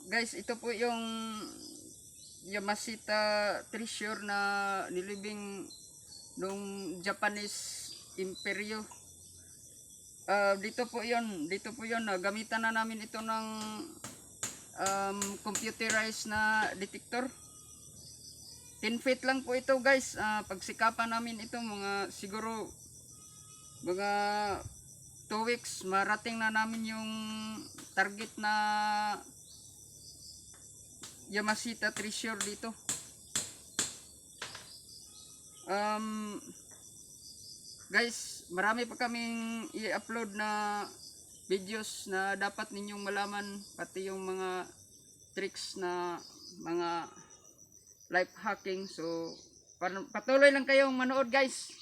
guys, ito po yung Yamashita treasure na nilibing nung Japanese Imperyo. Dito po yun, gamitan na namin ito ng computerized na detector. 10 feet lang po ito guys. Pagsikapan namin ito siguro mga 2 weeks marating na namin yung target na Yamashita treasure dito. Guys, marami pa kaming i-upload na videos na dapat ninyong malaman, pati yung mga tricks na mga life hacking. So patuloy lang kayong manood guys.